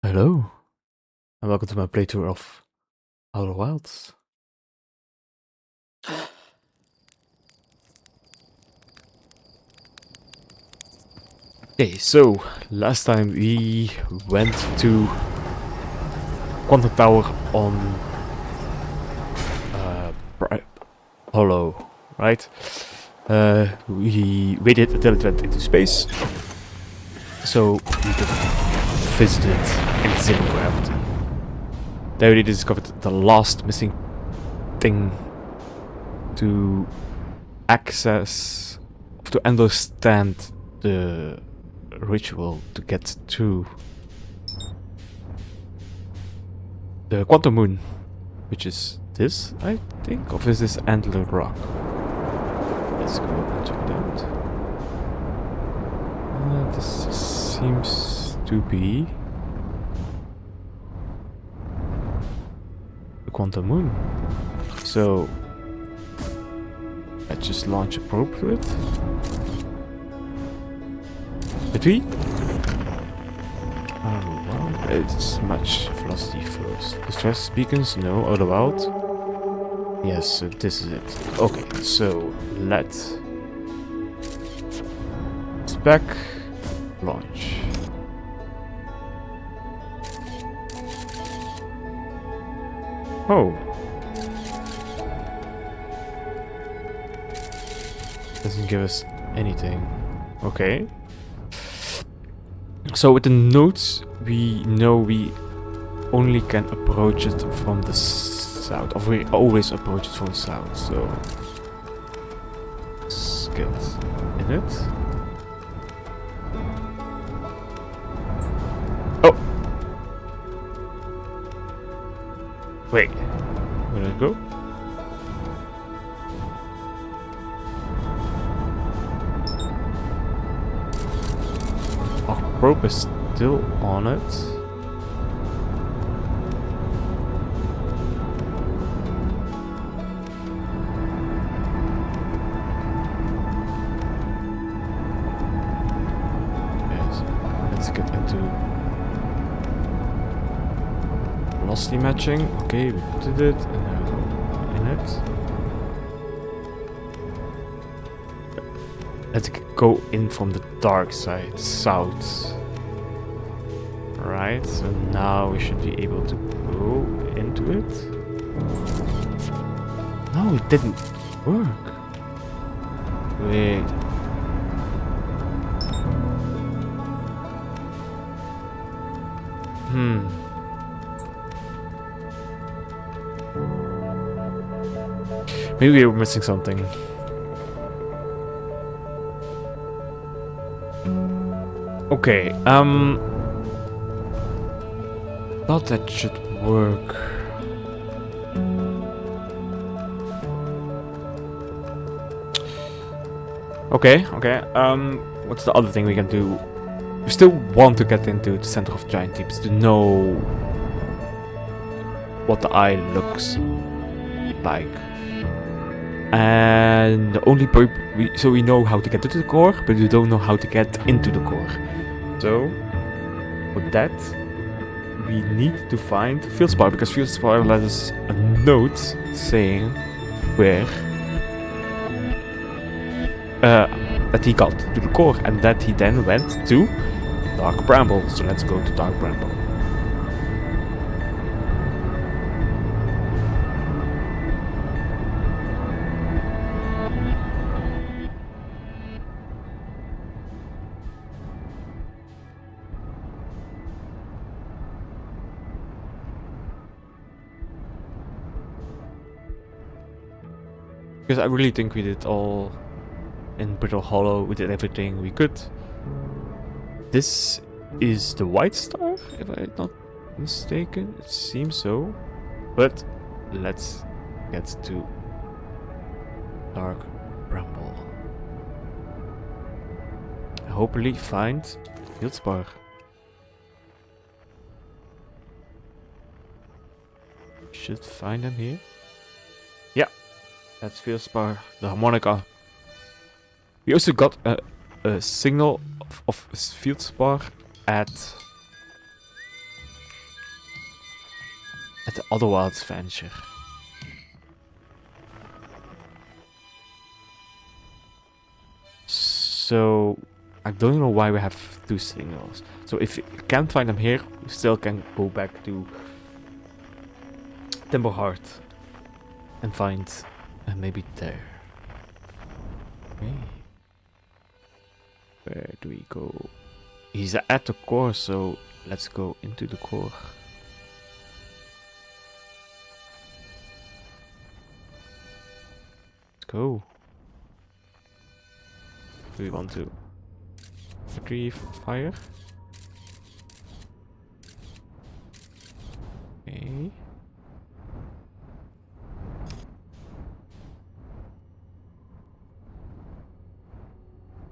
Hello, and welcome to my playthrough of Outer Wilds. Okay, so last time we went to Quantum Tower on Hollow, right? We waited until it went into space, so we could visit it in zero gravity. There we discovered the last missing thing to access, to understand the ritual to get to the Quantum Moon, which is this, I think, or is this Antler Rock? Let's go and check it out. This seems to be the Quantum Moon. So let's just launch a probe to it. Did we? Oh, well, it's much velocity first. Distress beacons? No. Outer Wild? Yes, so this is it. Okay, so let's spec launch. Oh. Doesn't give us anything. Okay. So with the nodes, we know we only can approach it from the south, or we always approach it from the south, so let's get in it. Oh! Wait, where did it go? Probe is still on it. Yes, let's get into velocity matching. Okay, we did it, and now we go in it. Let's go in from the dark side, south. Right, so now we should be able to go into it. No, it didn't work. Wait. Maybe we're missing something. Okay, thought that should work. Okay. What's the other thing we can do? We still want to get into the center of giant deeps to know what the eye looks like. And the only so we know how to get to the core, but we don't know how to get into the core. So for that, we need to find Fieldspar, because Fieldspar let us a note saying where that he got to the core, and that he then went to Dark Bramble. So let's go to Dark Bramble. Because I really think we did all in Brittle Hollow. We did everything we could. This is the White Star, if I'm not mistaken. It seems so. But let's get to Dark Bramble. Hopefully find Fieldspar. Should find them here. Yeah. That's Fieldspar, the harmonica. We also got a signal of Fieldspar at at the other wild adventure. So I don't know why we have 2 signals. So if you can't find them here, you still can go back to Timberheart and find maybe there. Okay. Where do we go? He's at the core, so let's go into the core. Let's go. Do we want to retrieve fire? Okay.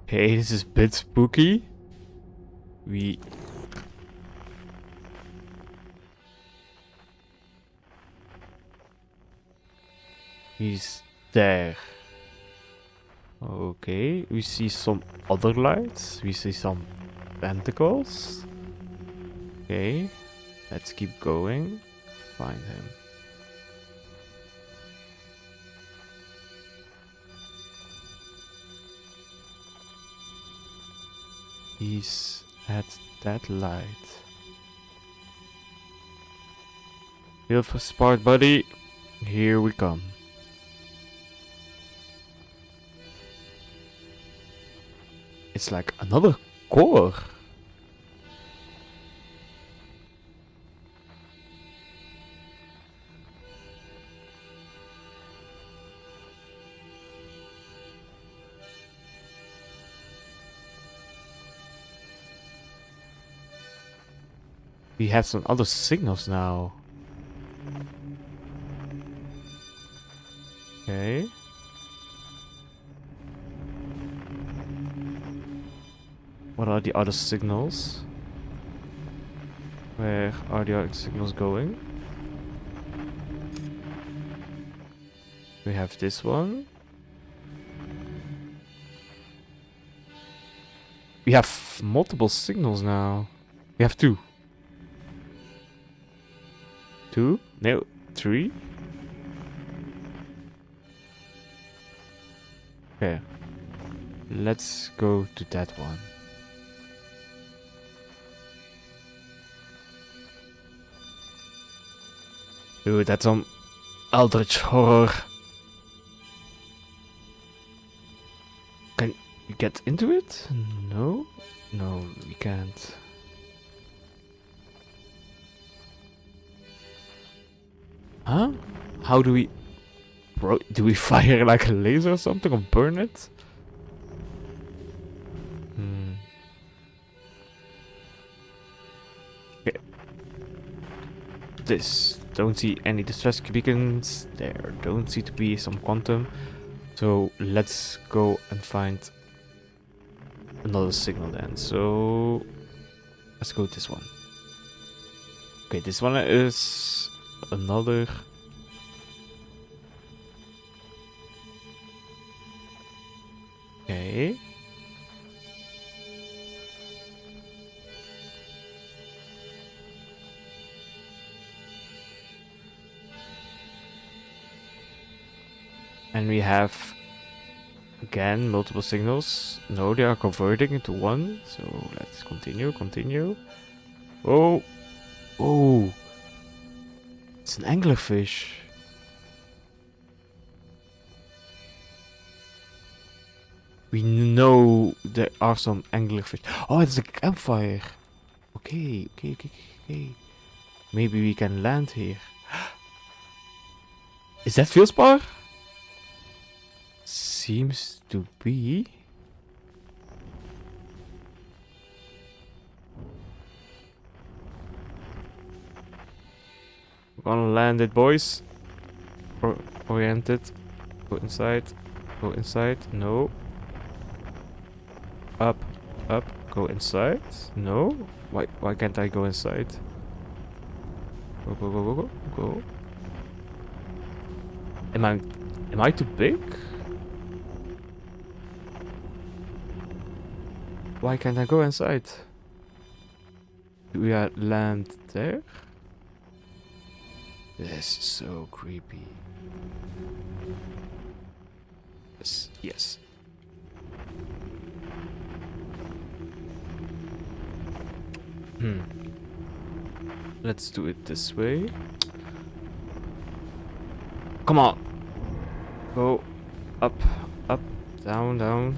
Okay, this is a bit spooky. He's there. Okay, we see some other lights. We see some tentacles. Okay, let's keep going. Find him. He's at that light. Feel for smart buddy. Here we come. It's like another core. We have some other signals now. Okay. What are the other signals? Where are the other signals going? We have this one. We have multiple signals now. We have 2. 2? No, 3. Okay. Let's go to that one. Dude, that's some eldritch horror. Can you get into it? No? No, we can't. Huh? How do we... Bro, do we fire like a laser or something or burn it? Okay. This. Don't see any distress beacons. There don't seem to be some quantum. So let's go and find another signal then. So let's go with this one. Okay, this one is another... Okay. And we have again multiple signals. No, they are converting into one. So let's continue. Oh, oh, it's an anglerfish. We know there are some anglerfish. Oh, it's a campfire. Okay. Maybe we can land here. Is that Feelspar? Seems to be. We're gonna land it, boys. Oriented. Go inside. Go inside. No. Up. Go inside. No. Why can't I go inside? Go. Am I too big? Why can't I go inside? Do we land there? This is so creepy. Yes, yes. Let's do it this way. Come on. Go up, up, down, down,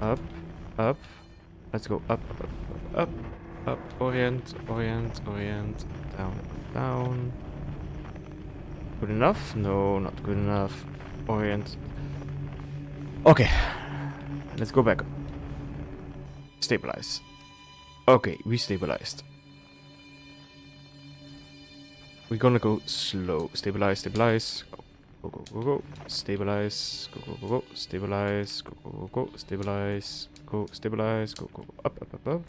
up, up. Let's go up, up, up, up, up, up. Orient, orient, orient. Down, down. Good enough? No, not good enough. Orient. Okay. Let's go back up. Stabilize. Okay, we stabilized. We're gonna go slow. Stabilize, stabilize. Go, go, go, go. Stabilize. Go, go, go, go. Stabilize. Go, go, go, go. Stabilize. Go, stabilize. Go, go, go. Up, up, up, up.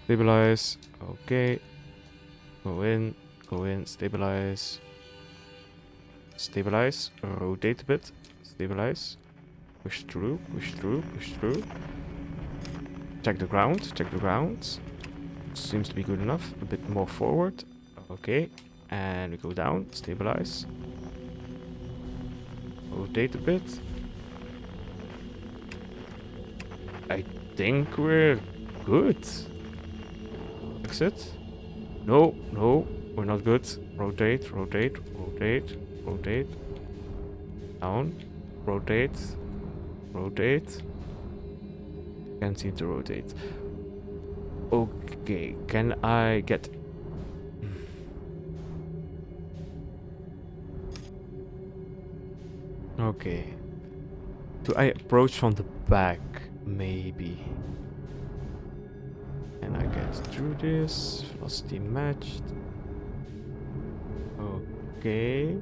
Stabilize. Okay. Go in. Go in. Stabilize. Stabilize. Rotate a bit. Stabilize. Push through. Push through. Push through. Check the ground. Check the ground. Seems to be good enough. A bit more forward. Okay. And we go down. Stabilize. Rotate a bit. I think we're good. Exit. No, no, we're not good. Rotate, rotate, rotate, rotate. Down. Rotate. Rotate. Can't seem to rotate. Okay, can I get... Okay. Do I approach from the back? Maybe. Can I get through this? Velocity matched. Okay.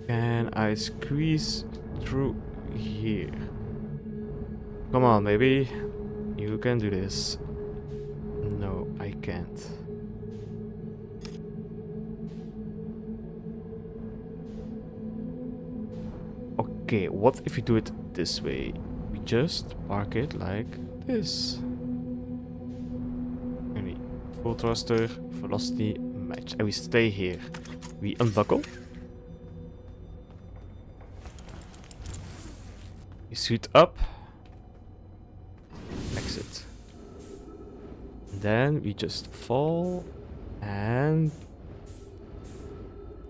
Can I squeeze through here? Come on, baby. You can do this. No, I can't. Okay, what if we do it this way? We just park it like this. And full thruster, velocity match. And we stay here. We unbuckle. We suit up. Exit. Then we just fall and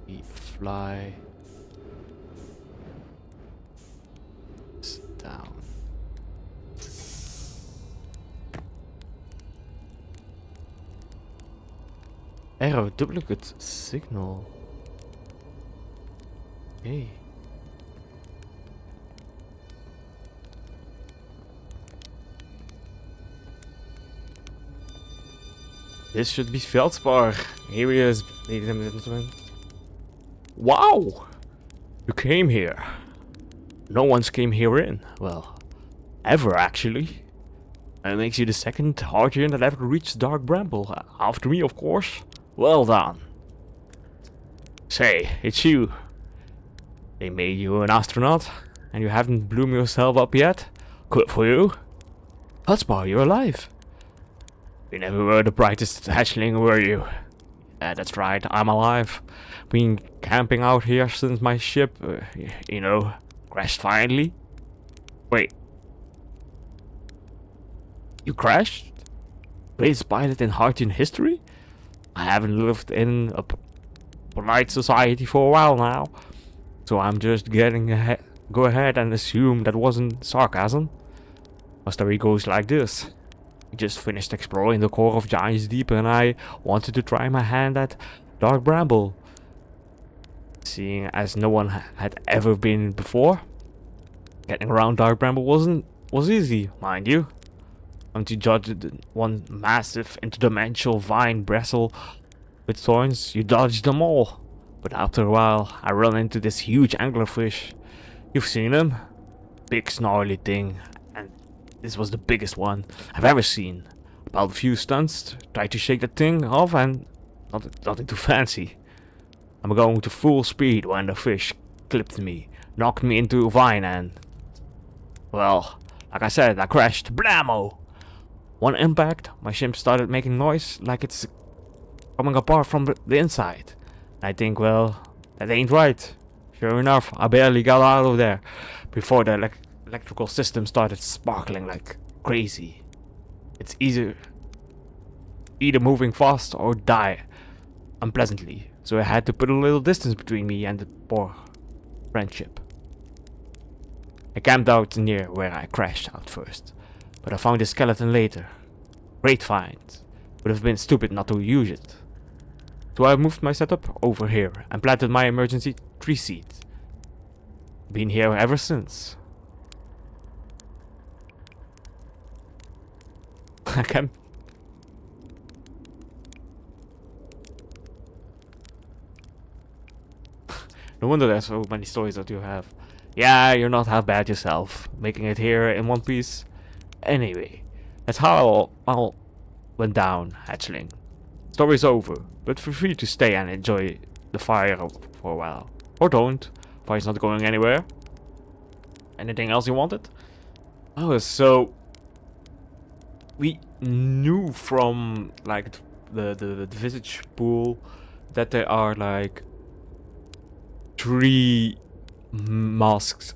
we fly down. Arrow duplicate signal. Okay. This should be Feldspar. Here he is, ladies and gentlemen. Wow! You came here. No one's came here in. Well, ever actually. That makes you the second Argent that ever reached Dark Bramble. After me, of course. Well done. Say, it's you. They made you an astronaut, and you haven't blown yourself up yet? Good for you. Feldspar, you're alive. You never were the brightest hatchling, were you? That's right, I'm alive. Been camping out here since my ship, you know, crashed finally. Wait. You crashed? Greatest pilot in Hartian history? I haven't lived in a polite society for a while now. So I'm just getting ahead. Go ahead and assume that wasn't sarcasm. My story goes like this. I just finished exploring the core of Giant's Deep and I wanted to try my hand at Dark Bramble. Seeing as no one had ever been before, getting around Dark Bramble was easy, mind you. Once you dodged one massive interdimensional vine bristle with thorns, you dodged them all. But after a while, I run into this huge anglerfish. You've seen him? Big snarly thing. This was the biggest one I've ever seen. About a few stunts, tried to shake that thing off and nothing too fancy. I'm going to full speed when the fish clipped me, knocked me into a vine and... Well, Like I said, I crashed. Blammo! One impact, my ship started making noise like it's coming apart from the inside. And I think, well, that ain't right. Sure enough, I barely got out of there before the electrical system started sparkling like crazy. It's either moving fast or die unpleasantly, so I had to put a little distance between me and the poor friendship. I camped out near where I crashed out first, but I found the skeleton later. Great find. Would have been stupid not to use it. So I moved my setup over here and planted my emergency tree seed. Been here ever since. I can. No wonder there's so many stories that you have. Yeah, you're not half bad yourself, making it here in one piece. Anyway, that's how all went down, hatchling. Story's over, but feel free to stay and enjoy the fire for a while. Or don't. Fire's not going anywhere. Anything else you wanted? Oh, so we knew from like the visage pool that there are like 3 masks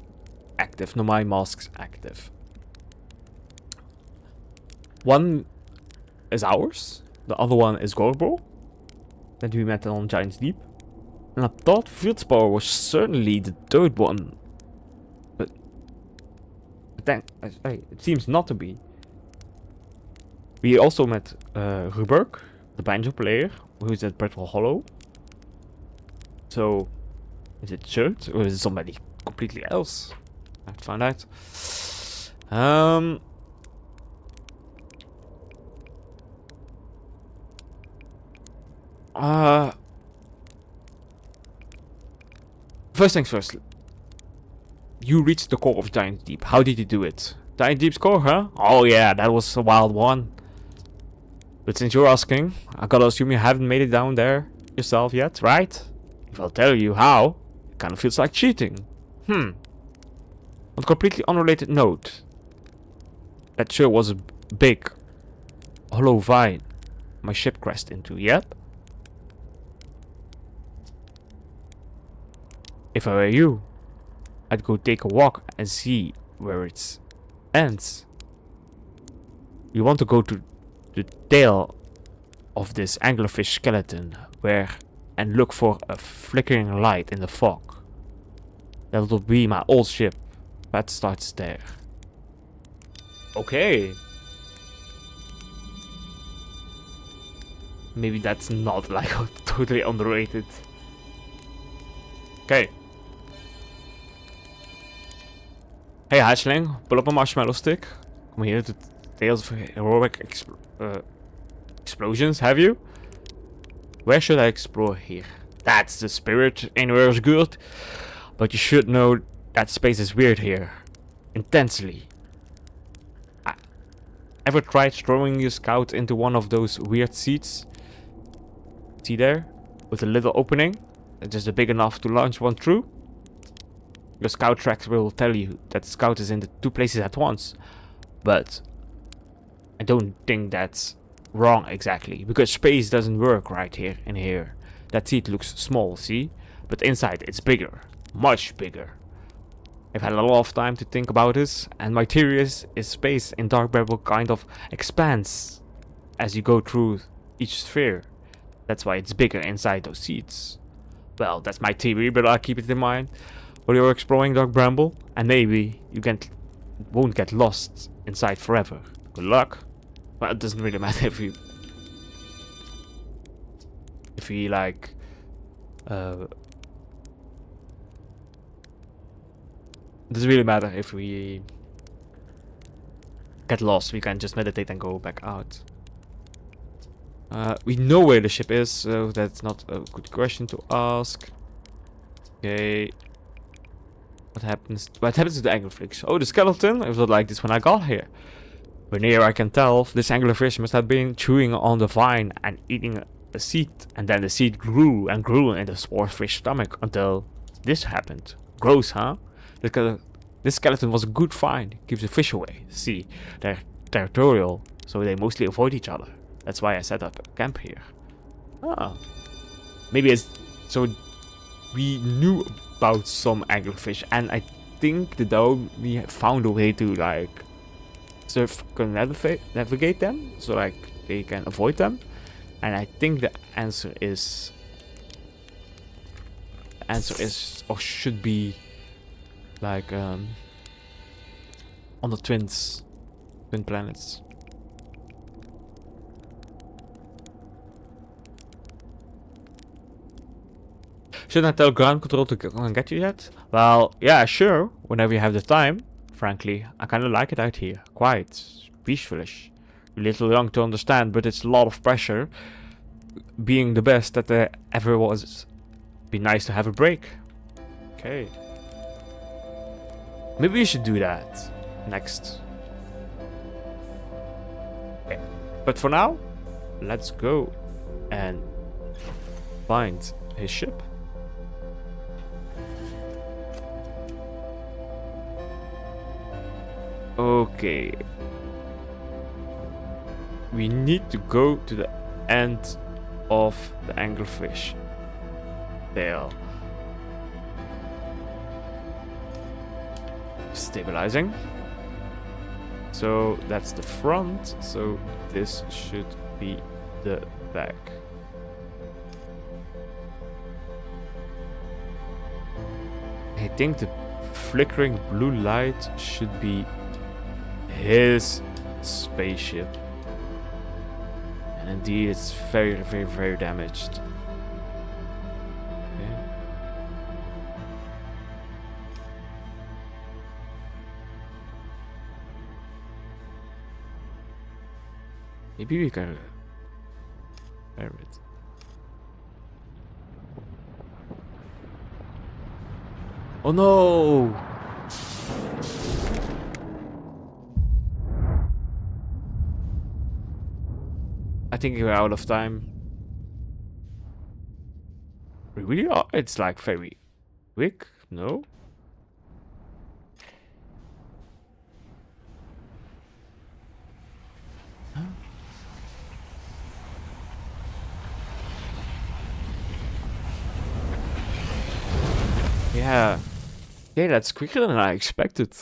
active, nomai masks active. One is ours, the other one is Gorbo, that we met on Giant's Deep. And I thought Fieldspar was certainly the 3rd one, but then it seems not to be. We also met Ruberg, the banjo player, who's at Brittle Hollow. So, is it Shirt or is it somebody completely else? I have to find out. First things first. You reached the core of Giant Deep. How did you do it? Giant Deep's core, huh? Oh yeah, that was a wild one. But since you're asking, I gotta assume you haven't made it down there yourself yet, right? If I'll tell you how, it kinda feels like cheating. On a completely unrelated note, that sure was a big hollow vine my ship crashed into, yep? If I were you, I'd go take a walk and see where it ends. You want to go to the tail of this anglerfish skeleton and look for a flickering light in the fog. That'll be my old ship. That starts there. Okay. Maybe that's not like totally underrated. Okay. Hey hatchling, pull up a marshmallow stick. Come here to tales of heroic explosions, have you? Where should I explore here? That's the spirit, anywhere's good. But you should know that space is weird here. Intensely. Ever tried throwing your scout into one of those weird seats? See there? With a little opening? Just big enough to launch one through? Your scout tracks will tell you that the scout is in the 2 places at once. But I don't think that's wrong exactly, because space doesn't work right here in here. That seat looks small, see? But inside it's bigger. Much bigger. I've had a lot of time to think about this, and my theory is space in Dark Barrel kind of expands as you go through each sphere. That's why it's bigger inside those seats. Well, that's my theory, but I'll keep it in mind while you're exploring Dark Bramble, and maybe you won't get lost inside forever. Good luck. Well, it doesn't really matter if we like it doesn't really matter if we get lost. We can just meditate and go back out. We know where the ship is, so that's not a good question to ask. Okay. What happens to the anglerfish? Oh, the skeleton? It was not like this when I got here. But near I can tell, this anglerfish must have been chewing on the vine and eating a seed. And then the seed grew and grew in the sporefish stomach until this happened. Gross, huh? The This skeleton was a good find. Keeps the fish away. See, they're territorial, so they mostly avoid each other. That's why I set up a camp here. Ah. Maybe it's... So we knew about some anglerfish, and I think the dog we found a way to like navigate them, so like they can avoid them. And I think the answer is or should be like on the twin planets. Shouldn't I tell ground control to come and get you yet? Well, yeah, sure, whenever you have the time. Frankly, I kinda like it out here. Quiet, peaceful-ish. You're a little young to understand, but it's a lot of pressure. Being the best that there ever was. Be nice to have a break. Okay. Maybe we should do that next. Okay. But for now, let's go and find his ship. Okay. We need to go to the end of the anglerfish tail. Stabilizing. So that's the front. So this should be the back. I think the flickering blue light should be his spaceship. And indeed, it's very, very, very damaged. Okay. Maybe we can repair it. Oh no! I think we're out of time. We really are. It's like very quick, no? Huh? Yeah. Yeah, that's quicker than I expected.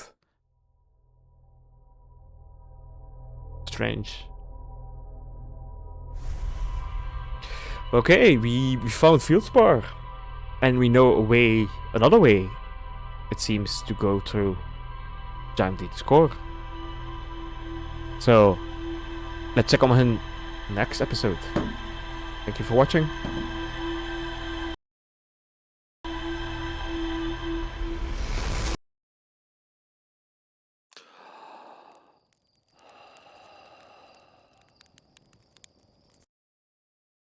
Strange. Okay, we found Fieldspar. And we know another way, it seems, to go through Giant Eat's core. So, let's check on him next episode. Thank you for watching.